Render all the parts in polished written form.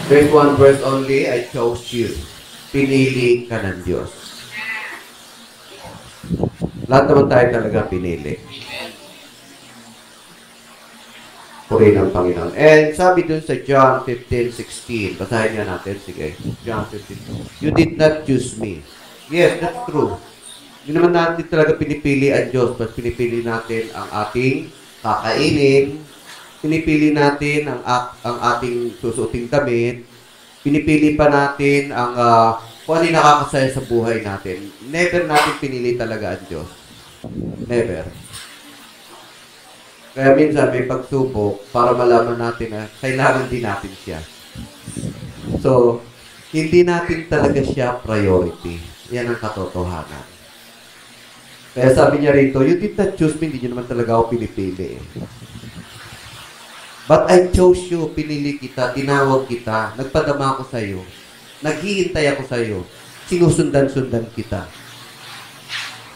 There's one verse only, I chose you. Pinili ka ng Diyos. Lahat naman tayo talaga pinili. Purihin ng Panginoon. And sabi dun sa John 15:16, basahin nga natin, sige. John 15. You did not choose me. Yes, that's true. Hindi naman natin talaga pinipili ang Diyos, but pinipili natin ang ating kakainin, pinipili natin ang ating susuting damit, pinipili pa natin ang kung ano yung nakakasaya sa buhay natin. Never natin pinili talaga ang Diyos. Never. Kaya minsan may pagsubok para malaman natin na kailangan din natin siya. So, hindi natin talaga siya priority. Yan ang katotohanan. Kaya sabi niya rito, you did not choose me, hindi niyo naman talaga ako pinipili. But I chose you, pinili kita, tinawag kita, nagpadama ako sa iyo, naghihintay ako sa iyo, sinusundan-sundan kita.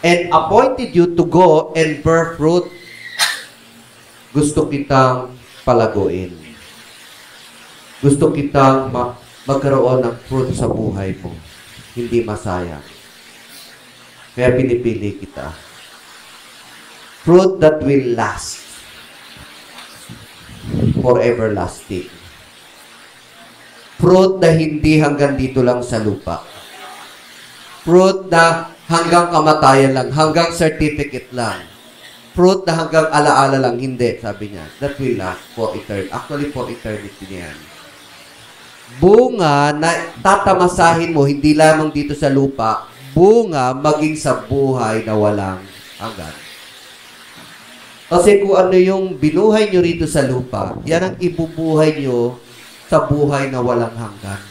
And appointed you to go and bear fruit. Gusto kitang palaguin. Gusto kitang magkaroon ng fruit sa buhay mo. Hindi masayang. Kaya pinipili kita. Fruit that will last. For everlasting. Fruit na hindi hanggang dito lang sa lupa. Fruit na hanggang kamatayan lang, hanggang certificate lang. Fruit na hanggang alaala lang, hindi, sabi niya. That will last for eternity. Actually, for eternity niyan. Bunga na tatamasahin mo, hindi lamang dito sa lupa, bunga maging sa buhay na walang hanggan. Kasi kung ano yung binuhay nyo rito sa lupa, yan ang ibubuhay nyo sa buhay na walang hanggan.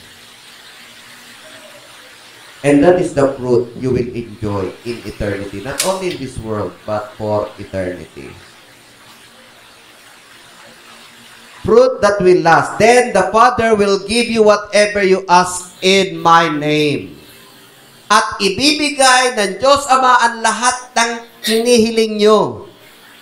And that is the fruit you will enjoy in eternity. Not only in this world, but for eternity. Fruit that will last. Then the Father will give you whatever you ask in my name. At ibibigay ng Diyos Ama ang lahat ng hinihiling nyo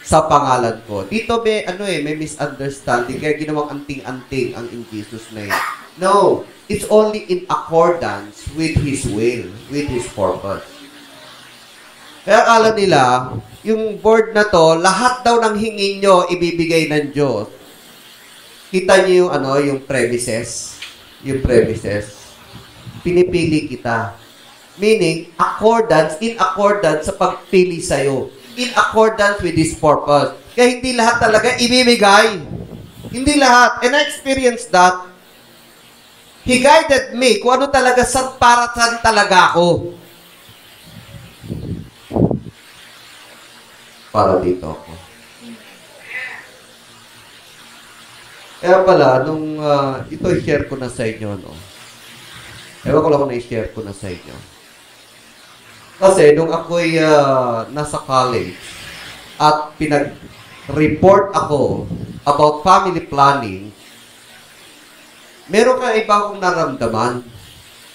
sa pangalan ko. Dito may misunderstanding. Kaya ginawang anting-anting ang in Jesus' name. No. It's only in accordance with His will, with His purpose. Kaya akala nila, yung board na to, lahat daw ng hingin nyo, ibibigay ng Diyos. Kita nyo yung premises. Yung premises. Pinipili kita. Meaning, in accordance sa pagpili sa'yo. In accordance with His purpose. Kaya hindi lahat talaga ibibigay. Hindi lahat. And I experienced that. He guided me kung ano talaga, para saan talaga ako. Para dito ako. Kaya pala, nung ito i-share ko na sa inyo, no? Ewan ko lang kung na-share ko na sa inyo. Kasi nung ako'y nasa college at pinag-report ako about family planning, meron ka iba akong naramdaman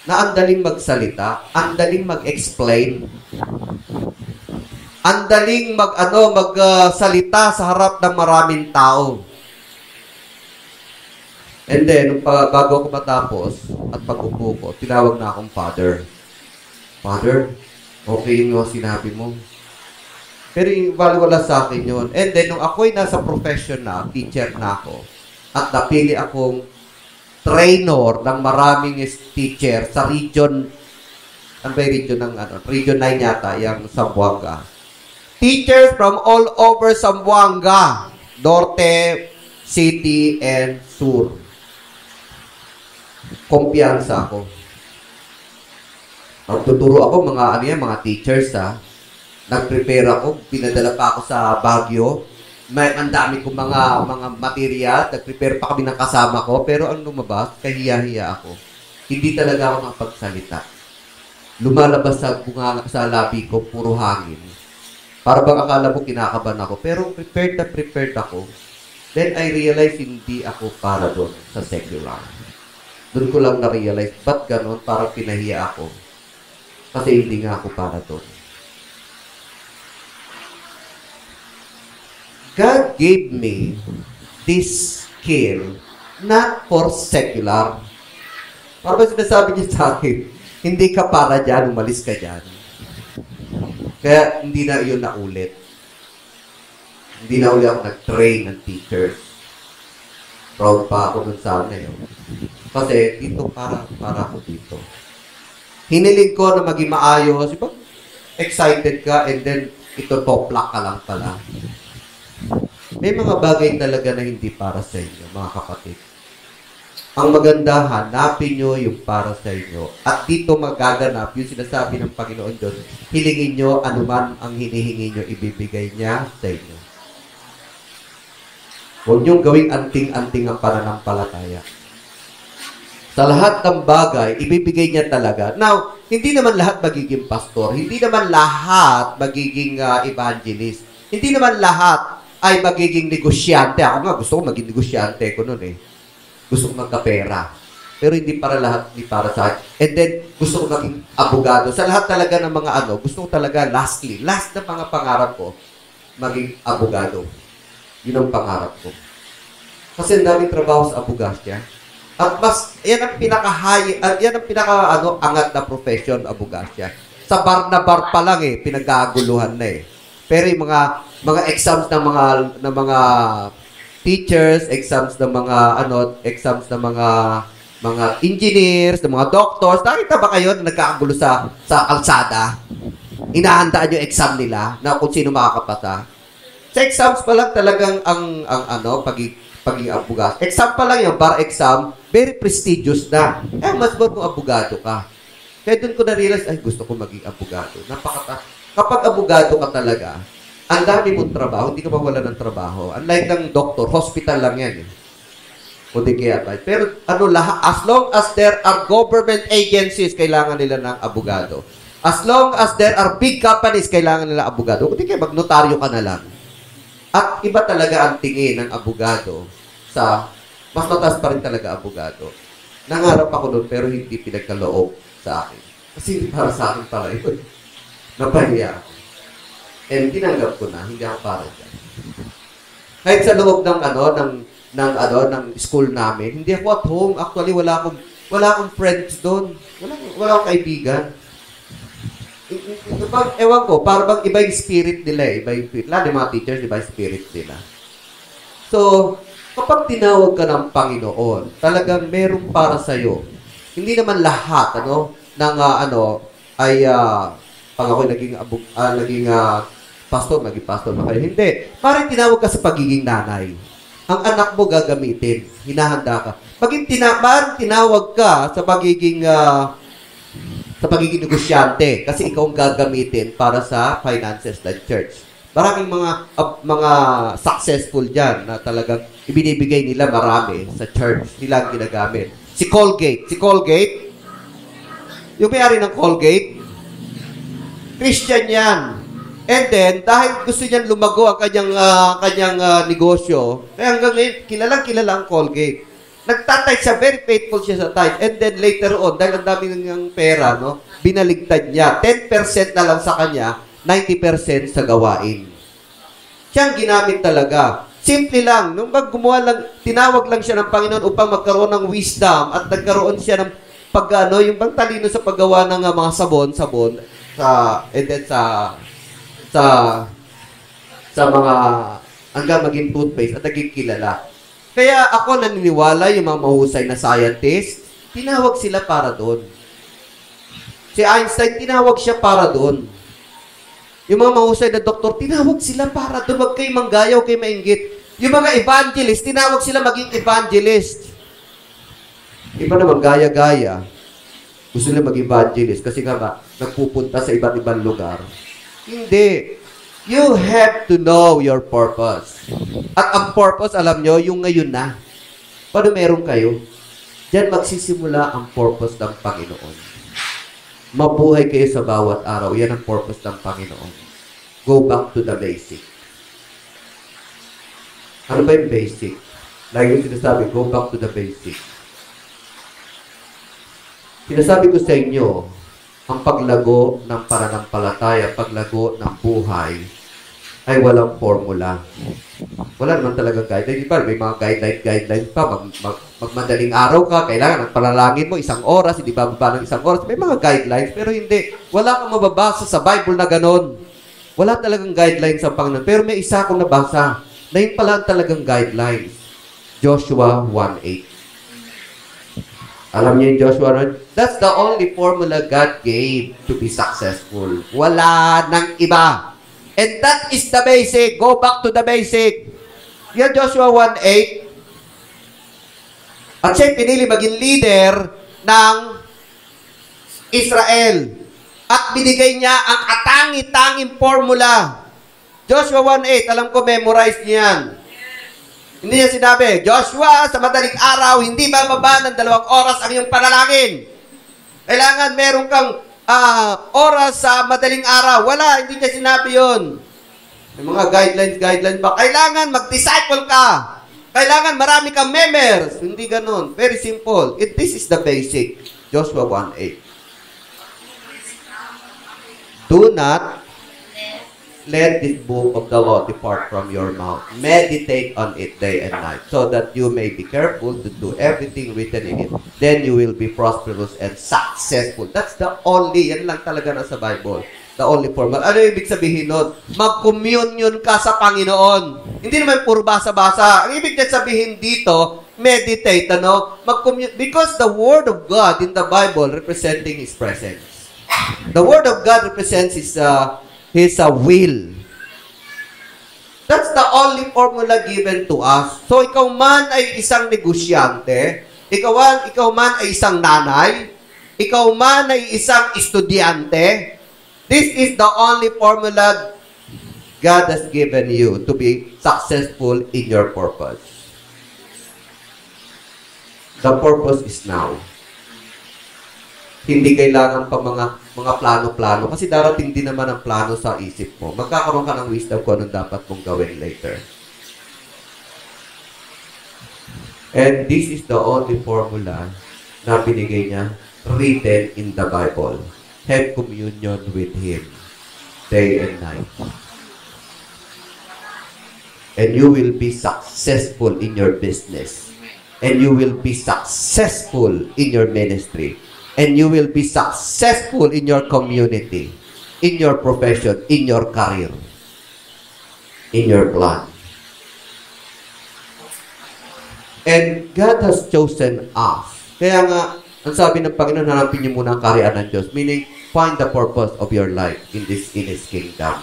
na ang daling magsalita, ang daling mag-explain, ang daling magsalita sa harap ng maraming tao. And then, bago ako matapos at pag-upo ko, tinawag na akong Father. Father, okay yung sinabi mo. Pero wala sa akin yun. And then, nung ako'y nasa profession na, teacher na ako, at napili akong trainer ng maraming teacher sa region, region 9 yata, yung Zamboanga. Teachers from all over Zamboanga, Norte, City, and Sur. Kumpiyansa ako. Magtuturo ako, mga teachers, Nag-prepare ako, pinadala pa ako sa Baguio. Ang dami kong mga material, nag-prepare pa kami ng kasama ko, pero ang lumabas, kahiya-hiya ako. Hindi talaga ako makapagsalita. Lumalabas sa labi ko, puro hangin. Para bang akala mo kinakabahan ako, pero prepared ako. Then I realized hindi ako para doon sa secular. Doon ko lang na-realize, ba't ganun? Parang pinahiya ako. Kasi hindi nga ako para doon. God gave me this skill not for secular, Parang sinasabi niya sa akin, hindi ka para dyan, umalis ka dyan. Kaya hindi na yun naulit. Hindi na ulit ako nag-train ng teachers. Proud pa ako dun sana yun. Kasi dito, para ako dito. Hiniling ko na maging maayos. Diba? Excited ka and then ito toplak ka lang pala. May mga bagay talaga na hindi para sa inyo, mga kapatid. Ang maganda, hanapin nyo yung para sa inyo. At dito magaganap yung sinasabi ng Panginoon Diyos, hilingin nyo anuman ang hinihingi nyo, ibibigay niya sa inyo. Huwag nyo gawing anting-anting ang pananampalataya. Sa lahat ng bagay, ibibigay niya talaga. Now, hindi naman lahat magiging pastor. Hindi naman lahat magiging evangelist. Hindi naman lahat ay magiging negosyante. Ako nga, gusto ko maging negosyante ko noon eh. Gusto ko magkapera. Pero hindi para lahat, hindi para sa akin. And then, gusto ko maging abogado. Sa lahat talaga ng mga gusto ko talaga last na mga pangarap ko, maging abogado. Yun ang pangarap ko. Kasi ang daming trabaho sa abogasya. At mas, yan ang angat na profession, abogasya. Sa bar na bar pa lang eh, pinagkaguluhan na eh. Pero yung mga exams ng mga teachers, exams ng mga engineers, ng mga doctors, nakita ba kayo na nagkakagulo sa kalsada? Inahandaan yung exam nila na kung sino makakapasa. Sa exams pa lang talagang pagiging abogado. Exam pa lang yung bar exam, very prestigious na. Mas ba't kung abogado ka? Kaya doon ko na-realize, gusto ko maging abogado. Kapag abogado ka talaga, ang dami mong trabaho, hindi ka mawala ng trabaho. Unlike ng doktor, hospital lang yan eh. O di kaya tayo. Pero as long as there are government agencies, kailangan nila ng abogado. As long as there are big companies, kailangan nila abogado. O di kaya magnotaryo ka na lang. At iba talaga ang tingin ng abogado mas mataas pa rin talaga abogado. Nangarap ako doon pero hindi pinagkaloob sa akin. Kasi hindi para sa akin pala yun. Napahiya ako. And tinanggap ko na, hindi ako para dyan. Kahit sa loob ng school namin, hindi ako at home. Actually, wala akong friends doon. Wala akong kaibigan. Ewan ko, parang iba yung spirit nila eh. Iba yung spirit. Lahat ng mga teachers, iba yung spirit nila. So, kapag tinawag ka ng Panginoon, talagang merong para sa'yo. Hindi naman lahat, pag ako'y naging pastor na kayo. Hindi. Parang tinawag ka sa pagiging nanay. Ang anak mo gagamitin. Hinahanda ka. Parang tinawag ka sa pagiging negosyante kasi ikaw ang gagamitin para sa finances ng church. Maraming mga successful dyan na talagang ibinibigay nila marami sa church. Nila ang ginagamit. Si Colgate, yung may-ari ng Colgate, Christian yan. And then, dahil gusto niyan lumago ang kanyang negosyo, kaya hanggang ngayon, kilalang Colgate. Nagtatay siya, very faithful siya sa tithe. And then later on, dahil ang dami ng pera, binaligtad niya. 10% na lang sa kanya, 90% sa gawain. Siya ang ginamit talaga. Simple lang. Nung tinawag lang siya ng Panginoon upang magkaroon ng wisdom at nagkaroon siya ng yung bang talino sa paggawa ng mga sabon, and then sa mga hanggang maging toothpaste at naging kilala. Kaya ako naniniwala yung mga mahusay na scientist, tinawag sila para doon. Si Einstein, tinawag siya para doon. Yung mga mahusay na doktor, tinawag sila para doon. Huwag kayo manggayaw, kayo mainggit. Yung mga evangelist, tinawag sila maging evangelist. Iba naman, gaya-gaya. Gusto nila mag-evangelist kasi nga nagpupunta sa iba't ibang lugar. Hindi. You have to know your purpose. At ang purpose, alam nyo, yung ngayon na. Paano meron kayo? Diyan magsisimula ang purpose ng Panginoon. Mabuhay kayo sa bawat araw. Yan ang purpose ng Panginoon. Go back to the basic. Ano ba yung basic? Lagi yung sinasabi, go back to the basic. Sinasabi ko sa inyo, ang paglago ng pananampalataya, paglago ng buhay, ay walang formula. Wala naman talagang guideline. Di ba? May mga guideline pa. magmadaling araw ka, kailangan ang panalangin mo, 1 oras, hindi bababa ng 1 oras. May mga guidelines, pero hindi. Wala kang mababasa sa Bible na ganon. Wala talagang guidelines sa Panginoon. Pero may isa akong nabasa na yun pala ang talagang guidelines. Joshua 1:8. Alam niyo yung Joshua 1:8? That's the only formula God gave to be successful. Wala nang iba. And that is the basic. Go back to the basic. Yan Joshua 1:8. At siya'y pinili maging leader ng Israel. At binigay niya ang katangi-tanging formula. Joshua 1:8, alam ko memorize niyan. Hindi niya sinabi, Joshua, sa madaling araw, hindi bababa ng 2 oras ang iyong panalangin. Kailangan meron kang oras sa madaling araw. Wala, hindi niya sinabi yun. May mga guidelines ba? Kailangan mag-disciple ka. Kailangan marami kang members. Hindi ganun. Very simple. This is the basic. Joshua 1:8. Do not let this book of the law depart from your mouth. Meditate on it day and night, so that you may be careful to do everything written in it. Then you will be prosperous and successful. That's the only, yan lang talaga na sa Bible. The only formal. Ano ibig sabihin nun? Mag-communion ka sa Panginoon. Hindi naman puro basa-basa. Ang ibig sabihin dito, meditate, ano? Because the Word of God in the Bible representing His presence. The Word of God represents His will. That's the only formula given to us. So, ikaw man ay isang negosyante, ikaw man ay isang nanay, ikaw man ay isang estudyante, this is the only formula God has given you to be successful in your purpose. The purpose is now. Hindi kailangan pa mga plano-plano kasi darating din naman ang plano sa isip mo. Magkakaroon ka ng wisdom kung anong dapat mong gawin later. And this is the only formula na binigay niya written in the Bible. Have communion with Him day and night. And you will be successful in your business. And you will be successful in your ministry. And you will be successful in your community, in your profession, in your career, in your plan. And God has chosen us. Kaya nga, ang sabi ng Panginoon, hanapin niyo muna ang kaharian ng Diyos. Meaning, find the purpose of your life in His kingdom.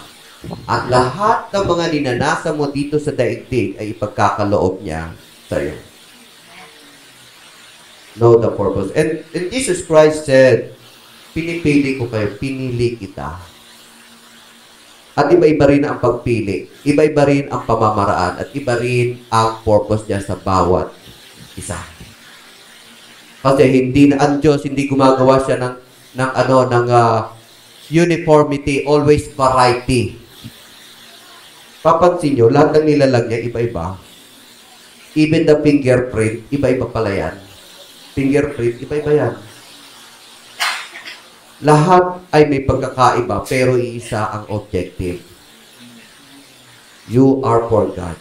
At lahat ng mga ninanasa mo dito sa daigdig ay ipagkakaloob niya sa iyo. Know the purpose. And Jesus Christ said, pinipili ko kayo, pinili kita. At iba-iba rin ang pagpili. Iba-iba rin ang pamamaraan. At iba rin ang purpose niya sa bawat isa. Kasi hindi na ang Diyos, hindi gumagawa siya ng uniformity, always variety. Papansin nyo, lahat ng nilalag niya, iba-iba. Even the fingerprint, iba-iba pala yan. Fingerprint, iba-iba yan. Lahat ay may pagkakaiba, pero iisa ang objective. You are for God.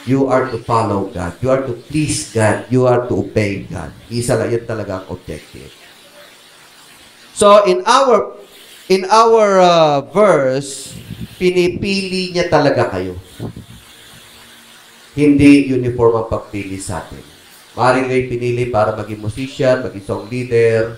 You are to follow God. You are to please God. You are to obey God. Isa lang yan talaga ang objective. So, in our verse, pinipili niya talaga kayo. Hindi uniform ang pagpili sa atin. Maaaring kayo pinili para maging musician, maging song leader,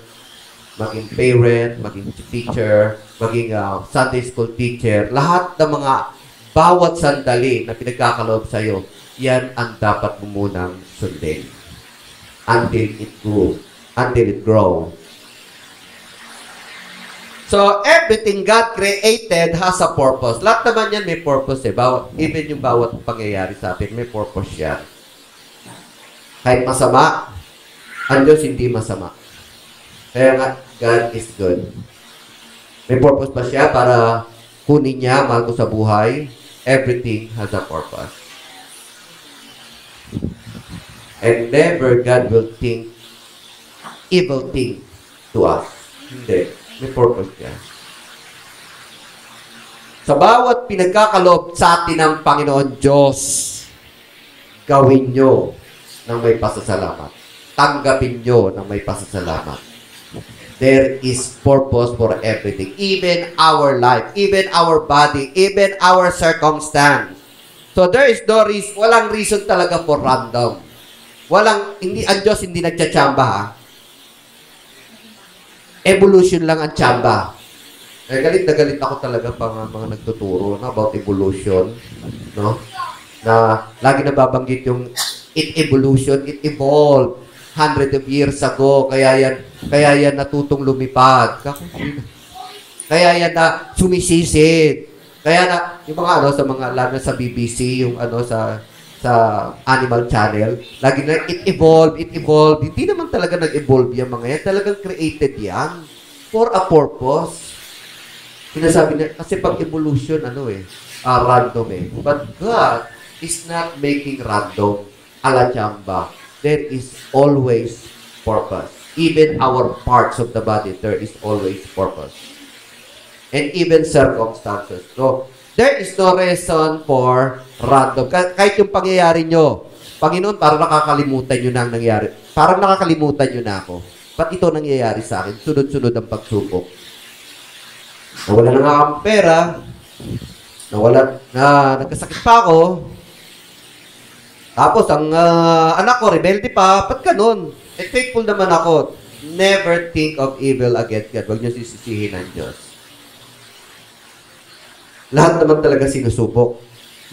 maging parent, maging teacher, maging Sunday school teacher. Lahat ng mga bawat sandali na pinagkakaloob sa iyo, yan ang dapat mo munang sundin. Until it grows. So, everything God created has a purpose. Lahat naman yan may purpose eh. Even yung bawat pangyayari sa atin, may purpose yan. Kahit masama, ang Diyos hindi masama. Kaya nga, God is good. May purpose pa siya para kunin niya, mahal ko sa buhay. Everything has a purpose. And never God will think evil thing to us. Hindi. May purpose niya. Sa bawat pinagkakaloob sa atin ng Panginoon Diyos, gawin nyo ng may pasasalamat. Tanggapin nyo ng may pasasalamat. There is purpose for everything. Even our life, even our body, even our circumstance. So there is no reason, walang reason talaga for random. Ang Diyos hindi nagtsatsyamba ha. Evolution lang ang tsamba. Galit na galit ako talaga mga nagtuturo about evolution. No? Na lagi nababanggit yung evolution, it evolved hundreds of years ago, kaya yan natutong lumipad. Kaya yan na sumisisid. Kaya na, yung mga lalo na sa BBC, yung sa Animal Channel, lagi na, it evolved. Hindi naman talaga nag-evolve yung mga yan. Talagang created yan for a purpose. Sinasabi na, kasi pag evolution, random eh. But God is not making random ala chamba. There is always purpose. Even our parts of the body, there is always purpose. And even circumstances. So, there is no reason for random. Kahit yung pangyayari nyo, Panginoon, parang nakakalimutan nyo na ang nangyari. Parang nakakalimutan nyo na ako. Ba't ito nangyayari sa akin? Sunod-sunod ang pagsubok. Nawala na nga akong pera. Nagkasakit pa ako. Tapos, ang anak ko, rebelde pa. Ba't ganun? Faithful naman ako. Never think of evil against God. Huwag niyo sisisihin ang Diyos. Lahat naman talaga sinusubok.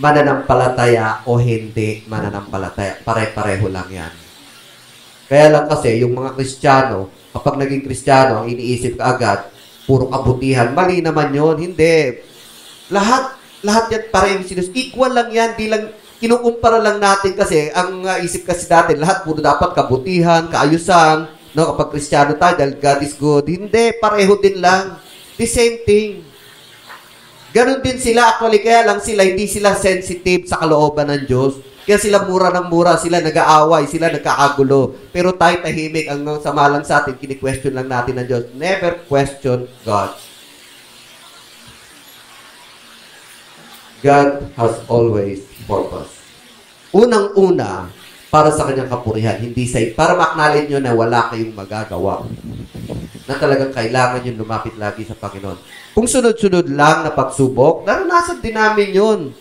Mananampalataya o hindi mananampalataya. Pare-pareho lang yan. Kaya lang kasi, yung mga Kristiyano, kapag naging Kristiyano, ang iniisip ka agad, puro kabutihan. Mali naman yun. Hindi. Lahat yan parehong sinusubok. Equal lang yan. Di lang kinukumpara lang natin kasi, ang isip kasi natin, lahat puro dapat kabutihan, kaayusan, no? Kapag Kristiyano tayo, dahil God is good. Hindi, pareho din lang. The same thing. Ganon din sila, actually, kaya lang sila, hindi sila sensitive sa kalooban ng Diyos. Kaya sila mura ng mura, sila nag-aaway, sila nagkakagulo. Pero tayo tahimik, ang sama lang sa atin, kini-question lang natin ng Diyos. Never question God. God has always purpose. Unang-una, para sa kanyang kapurihan, hindi para ma-acknowledge nyo na wala kayong magagawa. Na talagang kailangan nyo lumapit lagi sa Panginoon. Kung sunod-sunod lang na pagsubok, naranasan din namin yun.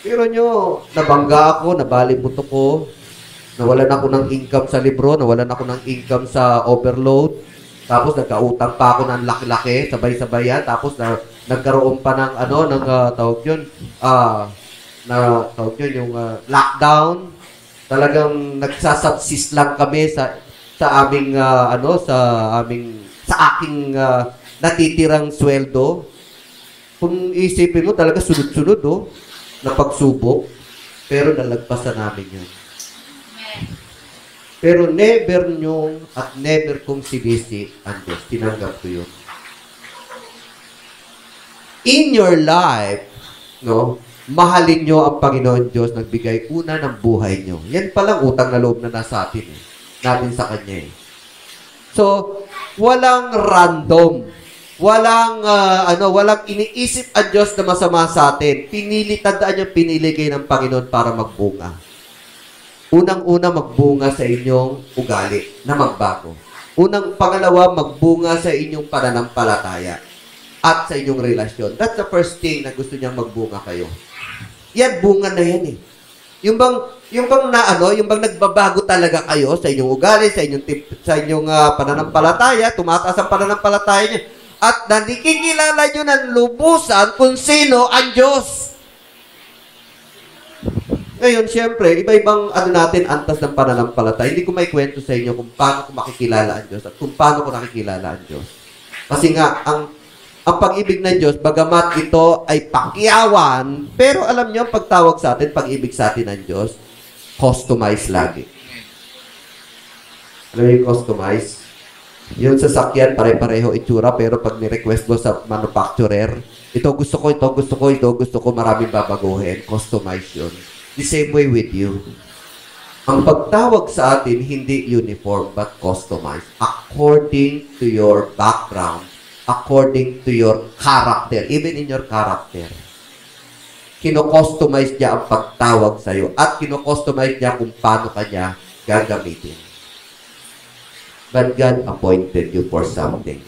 Pero nyo, nabangga ako, nabalimuto ko, nawalan ako ng income sa libro, nawalan ako ng income sa overload, tapos nagkautang pa ako ng laki-laki, sabay-sabay yan, tapos nagkaroon pa ng tawag yun, yung lockdown. Talagang nagsasubsist lang kami sa aking natitirang sweldo. Kung isipin mo, talaga sunod-sunod, na pagsubok. Pero nalagpasan namin yun. Pero never nyo at never kong sinisi ang Diyos. Tinanggap ko yun. In your life, mahalin nyo ang Panginoon Diyos, nagbigay una ng buhay nyo. Yan palang utang na loob na nasa atin, natin sa Kanya. So, walang random. Walang iniisip ang Diyos na masama sa atin. Tandaan yung pinili kayo ng Panginoon para magbunga. Unang-una, magbunga sa inyong ugali na magbago. Pangalawa, magbunga sa inyong pananampalataya at sa inyong relasyon. That's the first thing na gusto niyang magbunga kayo. Yan, bunga na yan eh. Yung bang nagbabago talaga kayo sa inyong ugali, sa inyong pananampalataya, tumataas ang pananampalataya niyo, at nakikilala nyo ng lubusan kung sino ang Diyos. Ngayon, siyempre, iba-ibang antas ng pananampalataya. Hindi ko may kwento sa inyo kung paano ko makikilala ang Diyos at kung paano ko nakikilala ang Diyos. Kasi nga, ang pag-ibig ng Diyos, bagamat ito ay pakyawan, pero alam nyo, ang pagtawag sa atin, pag-ibig sa atin ng Diyos, customize lagi. Alam mo yung customize? Yung sasakyan, pare-pareho itsura, pero pag ni-request mo sa manufacturer, ito gusto ko, maraming babaguhin. Customize yun. The same way with you. Ang pagtawag sa atin, hindi uniform, but customized. According to your background, according to your character, even in your character. kino-customize niya ang pagtawag sa'yo at kino-customize niya kung paano kanya gagamitin. But God appointed you for something.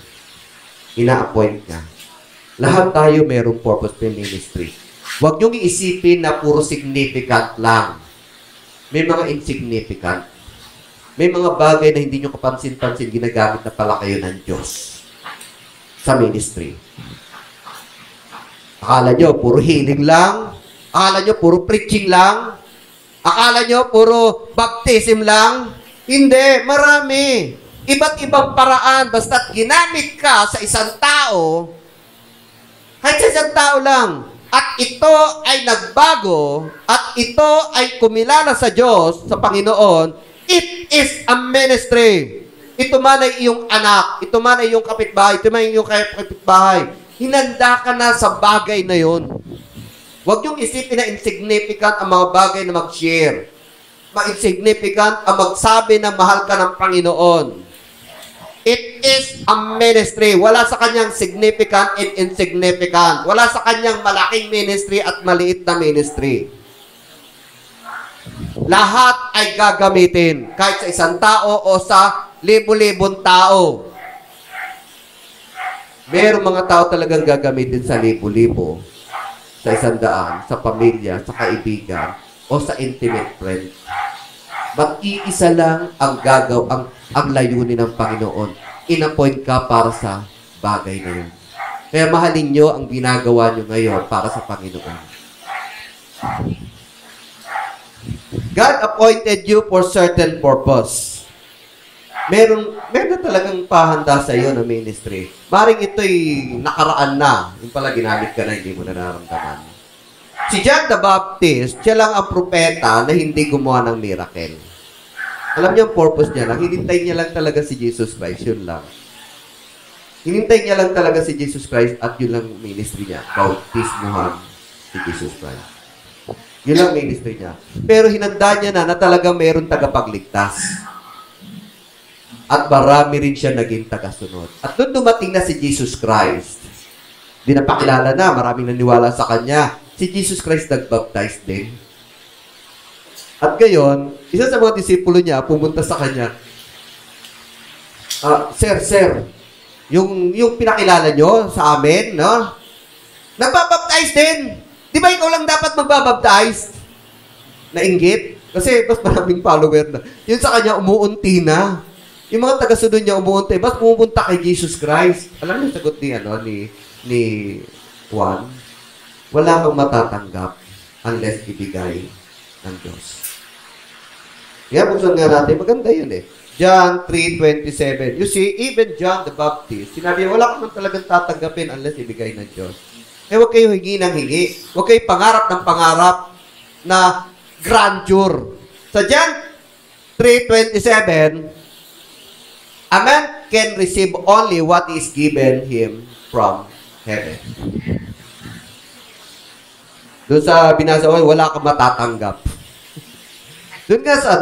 Ina-appoint niya. Lahat tayo mayroong purpose in ministry. Huwag niyong iisipin na puro significant lang. May mga insignificant. May mga bagay na hindi niyo kapansin-pansin, ginagamit na pala kayo ng Diyos sa ministry. Akala nyo, puro healing lang. Akala nyo, puro preaching lang. Akala nyo, puro baptism lang. Hindi, marami. Iba't ibang paraan. Basta't ginamit ka sa isang tao, kahit sa isang tao lang, at ito ay nagbago, at ito ay kumilala sa Diyos, sa Panginoon, it is a ministry. Ito man ay iyong anak, ito man ay iyong kapitbahay, ito man ay iyong kapitbahay. Hinanda ka na sa bagay na yon. Huwag niyong isipin na insignificant ang mga bagay na mag-share. Ma-insignificant ang magsabi na mahal ka ng Panginoon. It is a ministry. Wala sa kanyang significant and insignificant. Wala sa kanyang malaking ministry at maliit na ministry. Lahat ay gagamitin, kahit sa isang tao o sa libo-libong tao. Merong mga tao talagang gagamitin sa libo-libo, sa 100, sa pamilya, sa kaibigan, o sa intimate friend. But iisa lang ang ang layunin ng Panginoon. In-appoint ka para sa bagay na yun. Kaya mahalin nyo ang ginagawa nyo ngayon para sa Panginoon. God appointed you for certain purpose. Meron na talagang pahanda sa iyo na ministry. Maring ito'y nakaraan na. Yung pala ginamit ka na, hindi mo na nararamdaman. Si John the Baptist, siya lang ang propeta na hindi gumawa ng miracle. Alam niyo ang purpose niya lang? Hinintay niya lang talaga si Jesus Christ. Yun lang. Hinintay niya lang talaga si Jesus Christ at yun lang ministry niya. Bautismuhan si Jesus Christ. Yun lang ministry niya. Pero hinanda niya na talagang mayroong tagapagligtas. At marami rin siya naging tagasunod. At doon dumating na si Jesus Christ. Di napakilala na, maraming naniwala sa Kanya. Si Jesus Christ nagbaptize din. At gayon, isa sa mga disipulo niya, pumunta sa Kanya, Sir, yung pinakilala nyo sa amin, no? Nagbabaptize din. Di ba ikaw lang dapat magbabaptize? Nainggit? Kasi mas maraming follower na. Yun sa Kanya, umuunti na. Yung mga taga-sunod niya umuunti, mas pumunta kay Jesus Christ. Alam niyo sagot ni Juan? Wala kang matatanggap unless ibigay ng Diyos. Kaya buksan nga natin, maganda yun eh. John 3:27. You see, even John the Baptist, sinabi, wala kang talagang tatanggapin unless ibigay ng Diyos. Eh, huwag kayo hingi ng hingi. Huwag kayo pangarap ng pangarap na grandeur. Sa John 3:27, a man can receive only what is given him from heaven. Doon sa binasa ko, wala kang matatanggap. Doon nga sa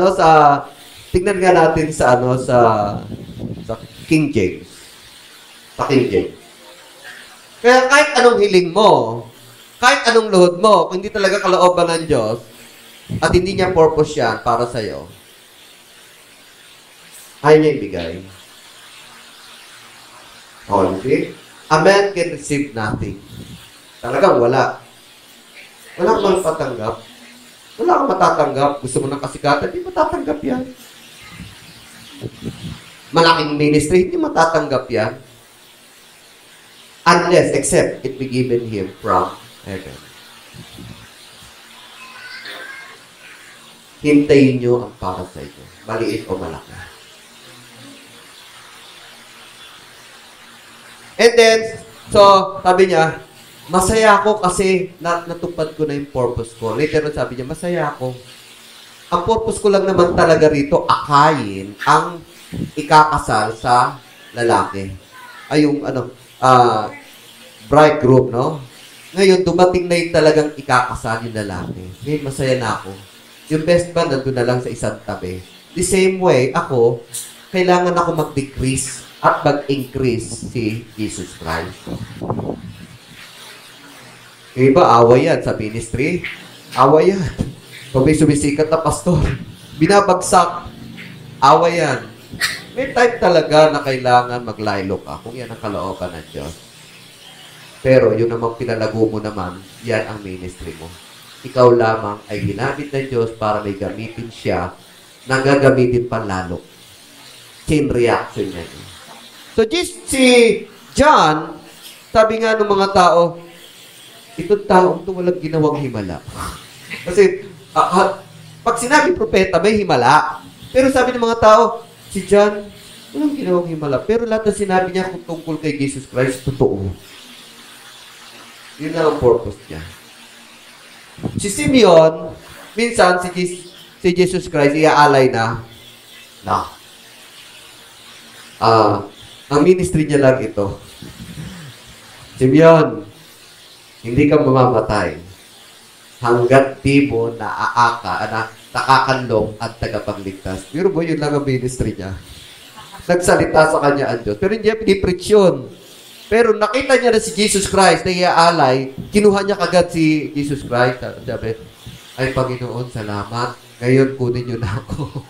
tingnan nga natin sa King James. Sa King James. Kaya kahit anong hiling mo, kahit anong luhod mo, kung hindi talaga kalooban ng Diyos, at hindi niya purpose yan para sa'yo, ayaw niya ibigay. Okay? A man can receive nothing. Talagang wala. Wala kang patanggap. Wala kang matatanggap. Gusto mo ng kasikatan, hindi matatanggap yan. Malaking ministry, hindi matatanggap yan. Unless, except it be given him from heaven. Hintayin nyo ang para sa inyo. Maliit o malaki. And then, so, sabi niya, masaya ako kasi natupad ko na yung purpose ko. Later on, sabi niya, masaya ako. Ang purpose ko lang naman talaga rito, akayin ang ikakasal sa lalaki. Ay, yung, bridegroom, no? Ngayon, dumating na yung talagang ikakasal yung lalaki. Ngayon, masaya na ako. Yung best man, nandun na lang sa isang tabi. The same way, ako, kailangan ako mag-decrease at mag-increase si Jesus Christ. Yung iba, away yan sa ministry. Away yan. Pag may sumisikat na pastor, binabagsak. Away yan. May time talaga na kailangan maglaylo ka kung yan ang kalooban ng Diyos. Pero yun namang pinalago mo naman, yan ang ministry mo. Ikaw lamang ay ginamit ng Diyos para may gamitin siya na gagamitin pa lalo. Chain reaction yan. So, si John, sabi nga ng mga tao, itong taong ito walang ginawang himala. Kasi, pag sinabi propeta, may himala. Pero sabi ng mga tao, si John, walang ginawang himala. Pero lahat na sinabi niya kung tungkol kay Jesus Christ, totoo. Yun lang ang purpose niya. Si Simeon, minsan, si Jesus Christ, iaalay na, ang ministry niya lang ito. Simeon, hindi ka mamamatay hanggat di mo nakakanlong at tagapagligtas. Pero bo, yun lang ang ministry niya. Nagsalita sa kanya ang Diyos. Pero hindi niya pinipreach yun. Pero nakita niya na si Jesus Christ na iaalay, kinuha niya kagad si Jesus Christ. Sabi, ay Panginoon, salamat. Ngayon, kunin niyo na ako.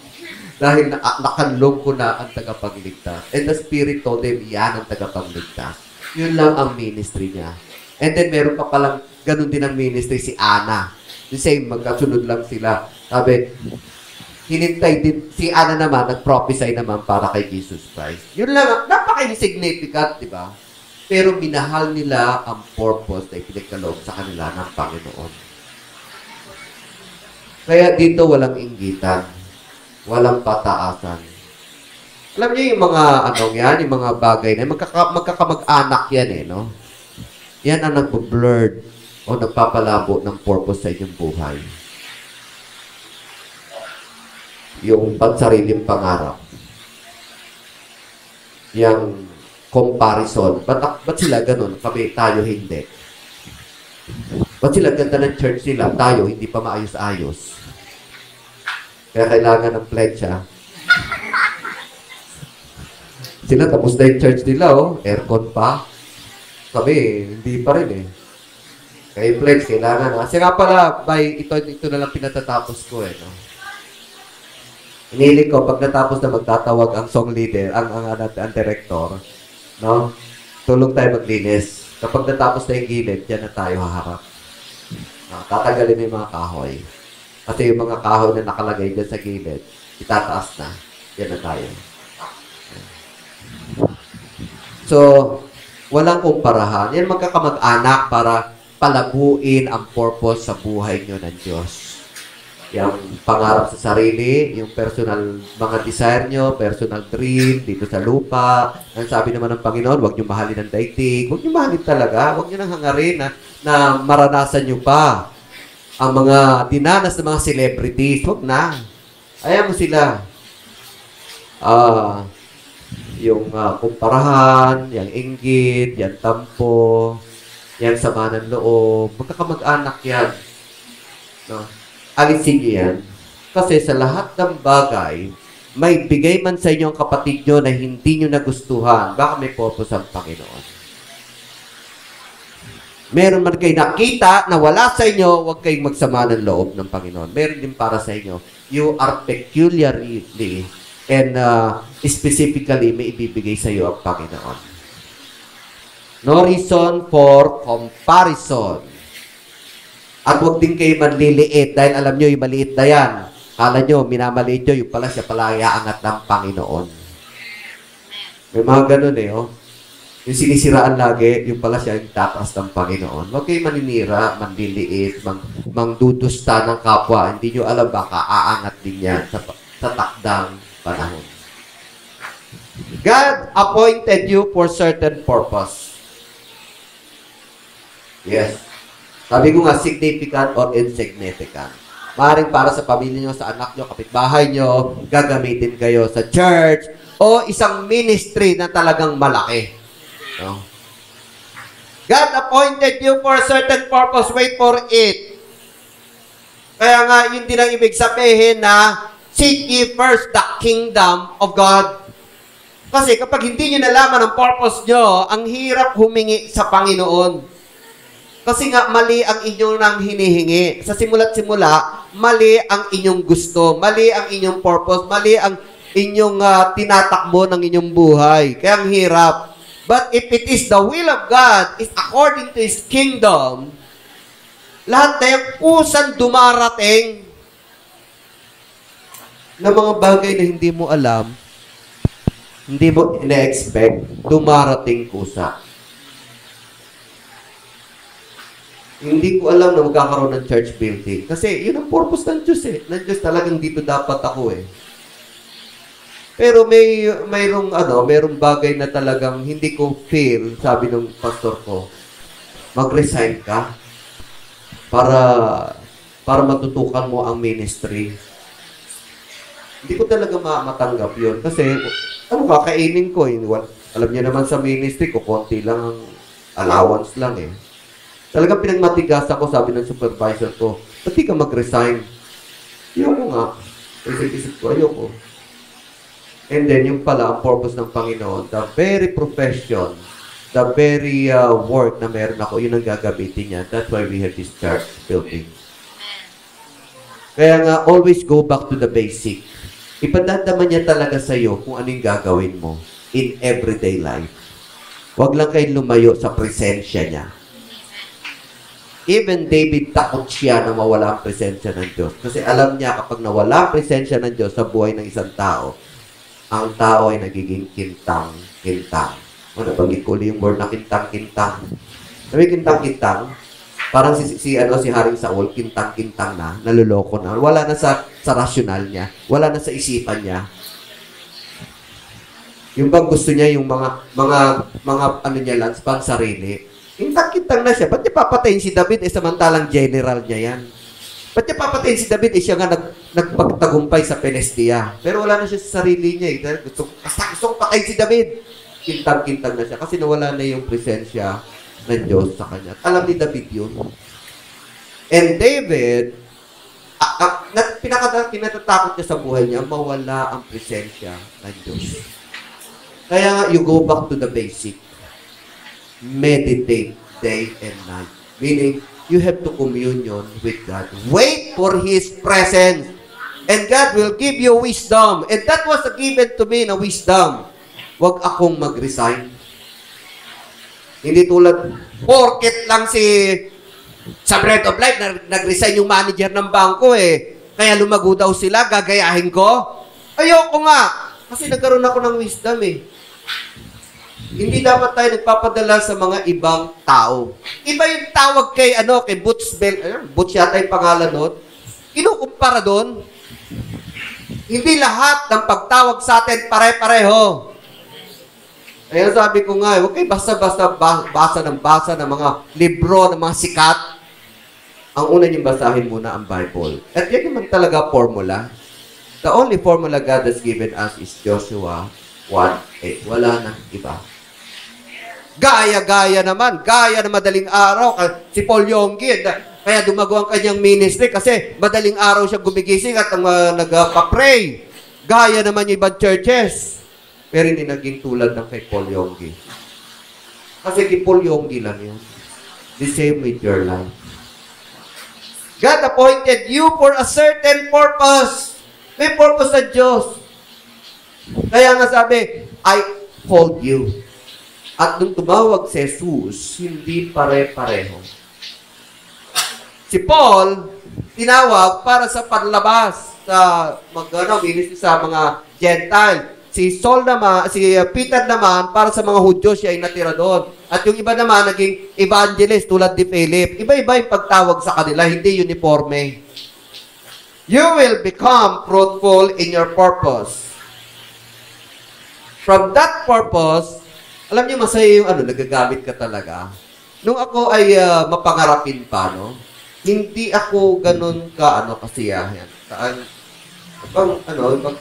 Dahil nakanlong ko na ang tagapagligtas. And the Spirit told him, yan ang tagapagligtas. Yun lang ang ministry niya. And then, meron pa palang ganun din ang ministry si Ana. The same, magkasunod lang sila. Sabi, hinintay din, si Ana naman, nag-prophesy naman para kay Jesus Christ. Yun lang, napaka-insignificant, di ba? Pero minahal nila ang purpose na ipinagkaloob sa kanila ng Panginoon. Kaya dito walang inggitan, walang pataasan. Alam niyo yung mga yung mga bagay na magkakamag-anak yan no? Yan ang nagbo-blurred o nagpapalabo ng purpose sa inyong buhay. Yung pansariling pangarap. Yung comparison. Ba't sila ganun? Tayo hindi. Ba't sila ganda ng church nila? Tayo hindi pa maayos-ayos. Kaya kailangan ng pledge, Sila tapos na yung church nila, aircon pa. Kami, hindi pa rin Kaya yung pledge, kailangan. Kasi nga pala, ito na lang pinatatapos ko, no? Inilig ko, pag natapos na magtatawag ang song leader, ang director, no? Tulong tayo maglinis. Kapag natapos na yung gilid, dyan na tayo haharap. No? Tatagalin yung mga kahoy. Kasi yung mga kahoy na nakalagay dyan sa gilid, itataas na. Yan na tayo. So, walang kumparahan. Yan magkakamag-anak para palabuin ang purpose sa buhay nyo ng Diyos. Yung pangarap sa sarili, yung personal mga desire nyo, personal dream dito sa lupa. Ang sabi naman ng Panginoon, huwag nyo mahalin ang daigdig. Huwag nyo mahalin talaga. Huwag nyo nang hangarin na maranasan nyo pa ang mga dinanas ng mga celebrities. Huwag na. Ayaw mo sila. Yung kumparahan, yung inggit, yung tampo, yung sama ng loob. Magkakamag-anak yan. No? Alisin niyo yan. Kasi sa lahat ng bagay, may bigay man sa inyo ang kapatid nyo na hindi nyo nagustuhan, baka may purpose ang Panginoon. Meron man kayo nakita na wala sa inyo, huwag kayong magsama ng loob ng Panginoon. Meron din para sa inyo. You are peculiarly and specifically may ibibigay sa iyo ang Panginoon. No reason for comparison. At huwag din kayo manliliit dahil alam nyo yung maliit na yan. Kala nyo, minamaliit nyo, yung pala siya pala iaangat ng Panginoon. May mga ganun Yung sinisiraan lagi, yung pala siya yung tataas ng Panginoon. Huwag kayo maninira, manliliit, mangdudusta ng kapwa. Hindi nyo alam baka aangat din yan sa takdang panahon. God appointed you for certain purpose. Yes. Sabi ko nga, significant or insignificant. Maaaring para sa pamilya nyo, sa anak nyo, kapitbahay nyo, gagamitin kayo sa church, o isang ministry na talagang malaki. No? God appointed you for a certain purpose. Wait for it. Kaya nga, yun din ang ibig sabihin na seek ye first the kingdom of God. Kasi kapag hindi nyo nalaman ang purpose nyo, ang hirap humingi sa Panginoon. Kasi nga, mali ang inyong nang hinihingi. Sa simula't simula, mali ang inyong gusto, mali ang inyong purpose, mali ang inyong tinatakbo ng inyong buhay. Kaya ang hirap. But if it is the will of God, is according to His kingdom, lahat na yung kusang dumarating na mga bagay na hindi mo alam, hindi mo ina-expect, dumarating kusa. Hindi ko alam na magkakaroon ng church building. Kasi yun ang purpose ng Diyos eh. Ng Diyos talagang dito dapat ako eh. Pero mayroong bagay na talagang hindi ko feel, sabi ng pastor ko, mag-resign ka para matutukan mo ang ministry. Hindi ko talaga matanggap yun. Kasi, kakainin ko eh. Alam niya naman sa ministry ko, konti lang ang allowance lang eh. Talagang pinagmatigas ako, sabi ng supervisor ko, ba't di ka mag-resign? Ayoko nga. Isip ko, ayoko. And then, yung pala, ang purpose ng Panginoon, the very profession, the very work na meron ako, yun ang gagamitin niya. That's why we have this church building. Kaya nga, always go back to the basic. Ipadadaman niya talaga sa iyo kung ano yung gagawin mo in everyday life. Huwag lang kayong lumayo sa presensya niya. Even David, takot siya na mawala ang presensya ng Diyos. Kasi alam niya kapag nawala ang presensya ng Diyos sa buhay ng isang tao, ang tao ay nagiging kintang-kintang. Nabanggit ko ulit yung word na kintang-kintang. Sabi kintang-kintang, parang si Haring Saul, kintang-kintang na, naluloko na. Wala na sa rasyonal niya. Wala na sa isipan niya. Yung bang gusto niya, yung mga ano niya lang, pang sarili. Kintang-kintang na siya. Ba't niya papatayin si David? Samantalang general niya yan. Ba't niya papatayin si David? Siya nga nagpagtagumpay sa Penestia. Pero wala na siya sa sarili niya. Gusto patayin si David. Kintang-kintang na siya. Kasi nawala na yung presensya ng Diyos sa kanya. Alam ni David yun. And David, pinatatakot niya sa buhay niya, mawala ang presensya ng Diyos. Kaya nga, you go back to the basic. Meditate day and night. Meaning, you have to communion with God. Wait for His presence. And God will give you wisdom. And that was given to me na wisdom. Huwag akong mag-resign. Hindi tulad, porket lang sa Bread of Life, nag-resign yung manager ng bangko eh. Kaya lumago daw sila, gagayahin ko. Ayoko nga. Kasi nagkaroon ako ng wisdom eh. Hindi dapat tayo nagpapadala sa mga ibang tao. Iba yung tawag kay Butch Bell. Butch yata yung pangalan nun. Kinukumpara doon. Hindi lahat ng pagtawag sa atin pare-pareho. Kaya sabi ko nga, huwag kayo basta-basta basa ng mga libro, ng mga sikat. Ang una niyong basahin muna ang Bible. At yan naman talaga formula. The only formula God has given us is Joshua 1:8. Wala nang iba. Gaya naman. Gaya na madaling araw. Si Paul Yonggi, kaya dumago ang kanyang ministry kasi madaling araw siya gumigising at nagpa-pray. Gaya naman yung ibang churches. Pero hindi naging tulad ng kay Paul Yonggi. Kasi kay Paul Yonggi lang yun. The same with your life. God appointed you for a certain purpose. May purpose sa Diyos. Kaya nga sabi, I called you. At nung tumawag si Jesus, hindi pare-pareho. Si Paul, tinawag para sa panlabas, sa ministry sa mga Gentile. Si Peter naman, para sa mga Hudyo, siya ay natira doon. At yung iba naman, naging evangelist tulad ni Philip. Iba-iba yung pagtawag sa kanila, hindi uniforme. You will become fruitful in your purpose. From that purpose, alam niyo, masaya yung nagagamit ka talaga. Nung ako ay mapangarapin pa, hindi ako ganun kasiyahan.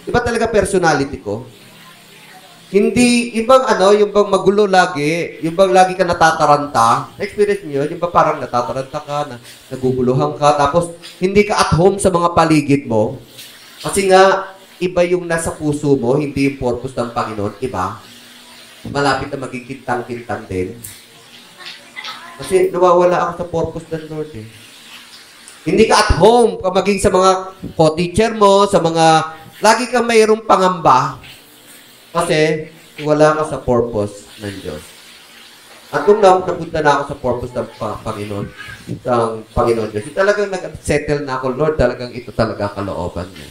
Iba talaga personality ko. Hindi, yung bang magulo lagi, yung bang lagi ka natataranta, experience niyo, yung bang parang natataranta ka, naguguluhan ka, tapos hindi ka at home sa mga paligid mo. Kasi nga, iba yung nasa puso mo, hindi yung purpose ng Panginoon, iba. Malapit na maging kintang-kintang din. Kasi nawawala ako sa purpose ng Lord eh. Hindi ka at home, maging sa mga co-teacher mo, sa mga, lagi kang mayroong pangamba. Kasi wala ka sa purpose ng Diyos. At kung napunta na ako sa purpose ng Panginoon, ng Panginoon Diyos, talagang nag-settle na ako, Lord, talagang ito talaga kalooban niya.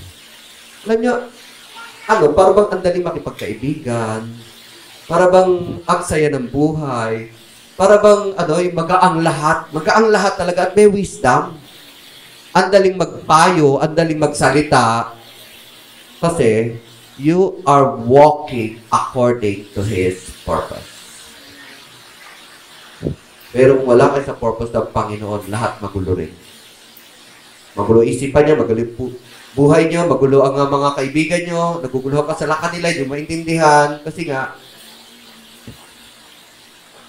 Alam niyo, para bang ang daling makipagkaibigan, para bang ang saya ng buhay, para bang, yung magaang lahat talaga at may wisdom. Ang daling magpayo, ang daling magsalita, kasi you are walking according to His purpose. Pero kung wala kayo sa purpose ng Panginoon, lahat magulo rin. Magulo isipan niya, magulo buhay niyo, magulo ang mga kaibigan niyo, nagugulo ka sa kanila, hindi maintindihan, kasi nga,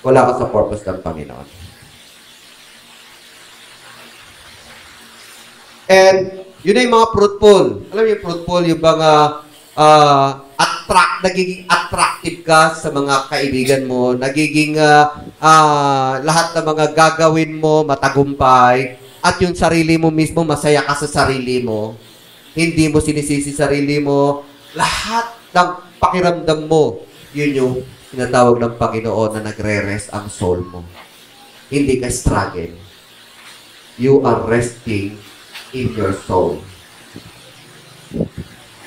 wala ka sa purpose ng Panginoon. And, yun na yung mga fruitful. Alam mo yung fruitful, yung mga nagiging attractive ka sa mga kaibigan mo, nagiging lahat ng mga gagawin mo matagumpay, at yung sarili mo mismo, masaya ka sa sarili mo. Hindi mo sinisisi sarili mo. Lahat ng pakiramdam mo, yun yung tinatawag ng Panginoon na nagre-rest ang soul mo. Hindi ka struggle. You are resting in your soul.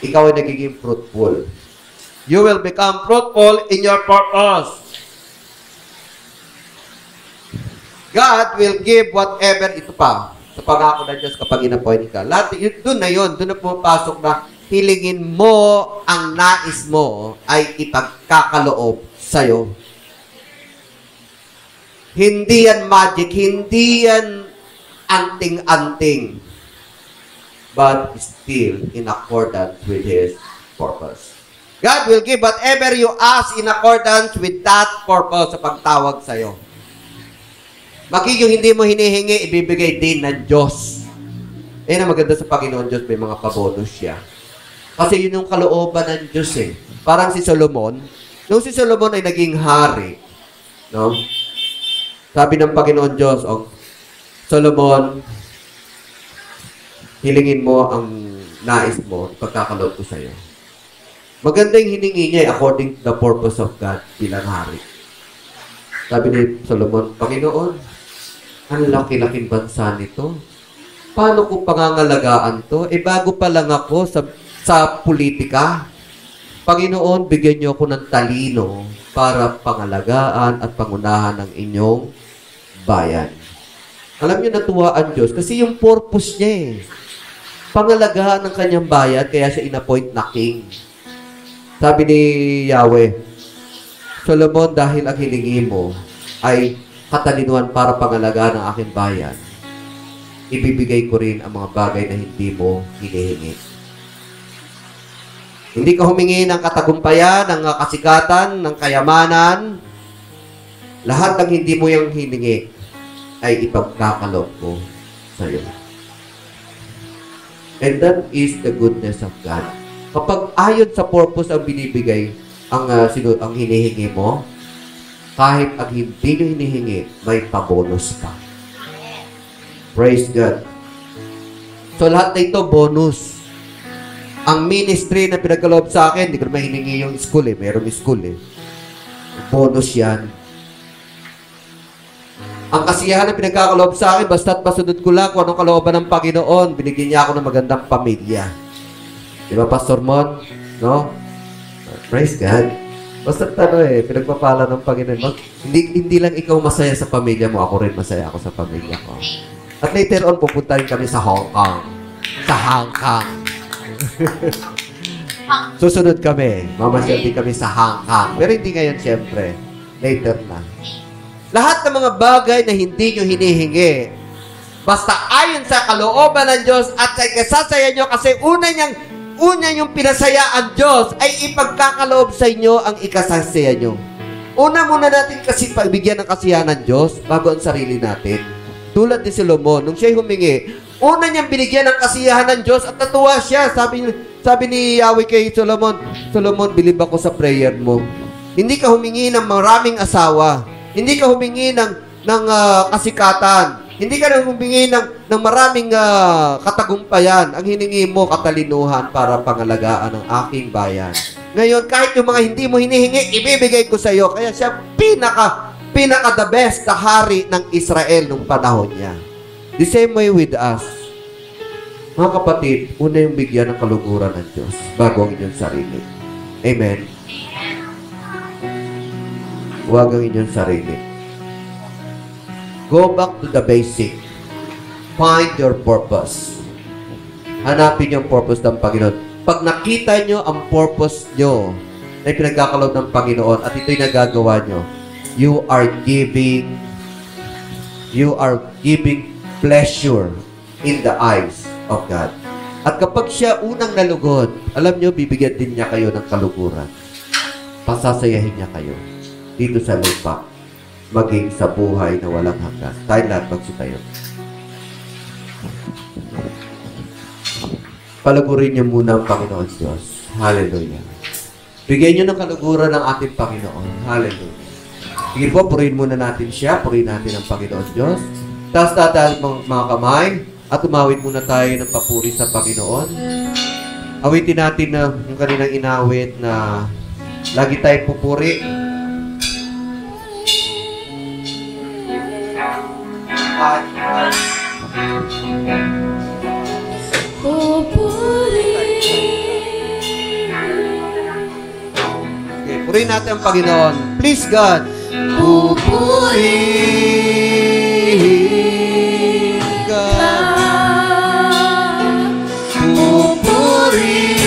Ikaw ay nagiging fruitful. You will become fruitful in your purpose. God will give whatever ito pa sa pangako ng Diyos kapag in-appoint ka. Lahat, doon na pumapasok na hilingin mo ang nais mo ay ipagkakaloob sa'yo. Hindi yan magic, hindi yan anting-anting, but still in accordance with His purpose. God will give whatever you ask in accordance with that purpose sa pagtawag sa'yo. Magiging hindi mo hinihingi, ibibigay din ng Diyos. Ang maganda sa Panginoon Diyos, may mga pabonus siya. Kasi yun yung kalooban ng Diyos eh. Parang si Solomon, nung si Solomon ay naging hari, no? Sabi ng Panginoon Diyos, Solomon, hilingin mo ang nais mo, pagkakaloob ko sa'yo. Maganda yung hiningi niya according to the purpose of God bilang hari. Sabi ni Solomon, Panginoon, ang laki-laking bansa nito. Paano ko pangangalagaan to? Bago pa lang ako sa politika. Panginoon, bigyan niyo ako ng talino para pangalagaan at pangunahan ng inyong bayan. Alam niyo, natuwa ang Diyos kasi yung purpose niya pangalagaan ng kanyang bayan, kaya siya in-appoint na king. Sabi ni Yahweh, Solomon, dahil ang hilingi mo ay katalinuhan para pangalagaan ng aking bayan, ibibigay ko rin ang mga bagay na hindi mo hinihingi. Hindi ka humingi ng katagumpayan, ng kasikatan, ng kayamanan. Lahat ng hindi mo yung hiningi ay ipagkakaloob ko sa iyo. And that is the goodness of God. Kapag ayon sa purpose ang binibigay, ang hinihingi mo, kahit ang hindi nyo hinihingi, may pabonus ka. Praise God. So lahat na ito, bonus. Ang ministry na pinagkaloob sa akin, hindi ko naman hiningi yung school Merong school Bonus yan. Ang kasiyahan na pinagkakaloob sa akin, basta't masunod ko lang kung anong kalooban ng Panginoon, binigyan niya ako ng magandang pamilya. Di ba, Pastor Mon? No? Praise God. Basta't pinagpapala ng Panginoon. Hindi lang ikaw masaya sa pamilya mo, ako rin masaya ako sa pamilya ko. At later on, pupunta rin kami sa Hong Kong. Sa Hong Kong. Susunod kami. Mamasyal din kami sa Hong Kong. Pero hindi ngayon, siyempre. Later na. Lahat ng mga bagay na hindi nyo hinihingi, basta ayon sa kalooban ng Diyos at sa ikasasaya nyo, kasi una niyong pinasaya ang Diyos ay ipagkakaloob sa inyo ang ikasasaya nyo. Una muna natin kasi pagbigyan ng kasiyahan ng Diyos bago ang sarili natin. Tulad ni Solomon, nung siya'y humingi, una niyang binigyan ng kasiyahan ng Diyos at natuwa siya. Sabi ni Yahweh kay Solomon, Solomon, bilib ako sa prayer mo. Hindi ka humingi ng maraming asawa. Hindi ka humingi ng kasikatan. Hindi ka nang humingi ng maraming katagumpayan. Ang hiningi mo, katalinuhan para pangalagaan ang aking bayan. Ngayon, kahit yung mga hindi mo hinihingi, ibibigay ko sa iyo. Kaya siya pinaka the best na hari ng Israel nung panahon niya. The same way with us. Mga kapatid, una yung bigyan ng kaluguran ng Diyos bago ang inyong sarili. Amen. Huwag ang inyong sarili. Go back to the basic. Find your purpose. Hanapin yung purpose ng Panginoon. Pag nakita nyo ang purpose nyo na pinagkakalob ng Panginoon at ito'y nagagawa nyo, you are giving pleasure in the eyes of God. At kapag siya unang nalugod, alam nyo, bibigyan din niya kayo ng kaluguran. Pasasayahin niya kayo dito sa lupa, maging sa buhay na walang hanggan. Tayo lahat magsitayo. Palagurin niyo muna ang Panginoon Diyos. Hallelujah. Bigyan niyo ng kaluguran ng ating Panginoon. Hallelujah. Sige po, purihin muna natin siya. Purihin natin ang Panginoon Diyos. Taas natin mga kamay at umawit muna tayo ng papuri sa Panginoon. Awitin natin na yung kaninang inawit na lagi tayo pupuri. Okay, purihin natin ang Panginoon. Please, God. Pupurihin God. Pupurihin.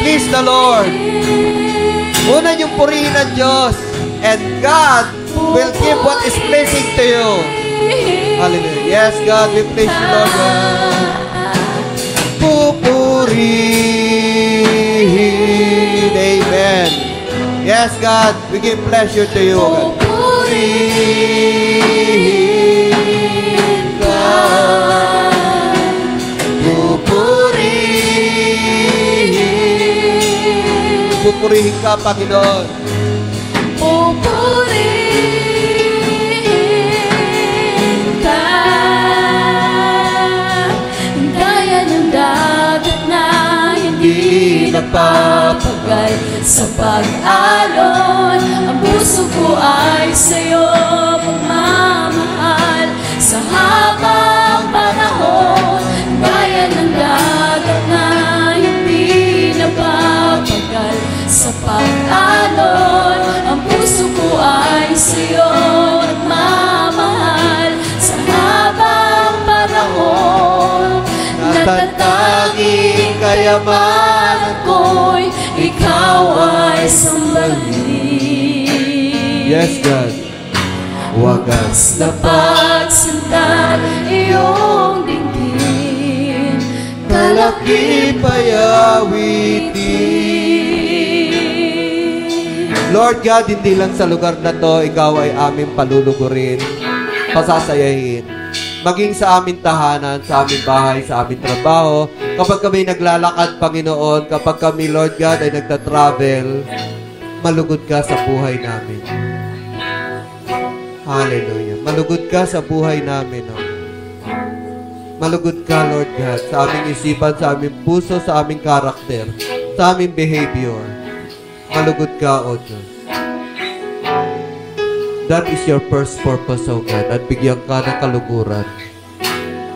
Please the Lord. Una yung purihin ng Diyos. And God will give what is pleasing to you. Hallelujah. Yes, God, we praise you, Lord God. Pupurihin. Amen. Yes, God, we give pleasure to you, God. Pupurihin God. Pupurihin. Pupurihin ka, Panginoon. Pupurihin ka. Gaya ng dagat na hindi nagpapagal sa pag-alon. Ang puso ko ay sa'yo pagmamahal sa habang panahon. Gaya ng dagat na hindi nagpapagal sa pag-alon. Ang puso ko ay sa'yo nagmamahal sa habang panahon. Natatanging kayamanan ko'y ikaw ay sambahin. Yes, God. Wagas na pagsinta iyong dinggin, kalaki payawitin. Lord God, hindi lang sa lugar na to, ikaw ay aming palulugurin, pasasayahin. Maging sa aming tahanan, sa aming bahay, sa aming trabaho, kapag kami naglalakad, Panginoon, kapag kami, Lord God, ay nagtatravel, malugod ka sa buhay namin. Hallelujah. Malugod ka sa buhay namin, oh. Malugod ka, Lord God, sa aming isipan, sa aming puso, sa aming karakter, sa aming behavior. Malugod ka, O Diyos. That is your first purpose, O God, at bigyan ka ng kaluguran.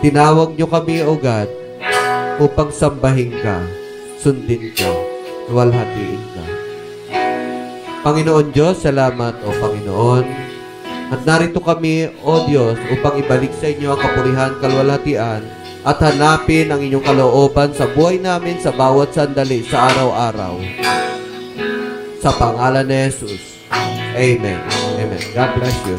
Tinawag niyo kami, O God, upang sambahin ka, sundin ka, luwalhatiin ka. Panginoon Diyos, salamat, O Panginoon. At narito kami, O Diyos, upang ibalik sa inyo ang kapurihan, kalwalhatian, at hanapin ang inyong kalooban sa buhay namin sa bawat sandali sa araw-araw. Sa pangalan ni Jesus. Amen. Amen. God bless you.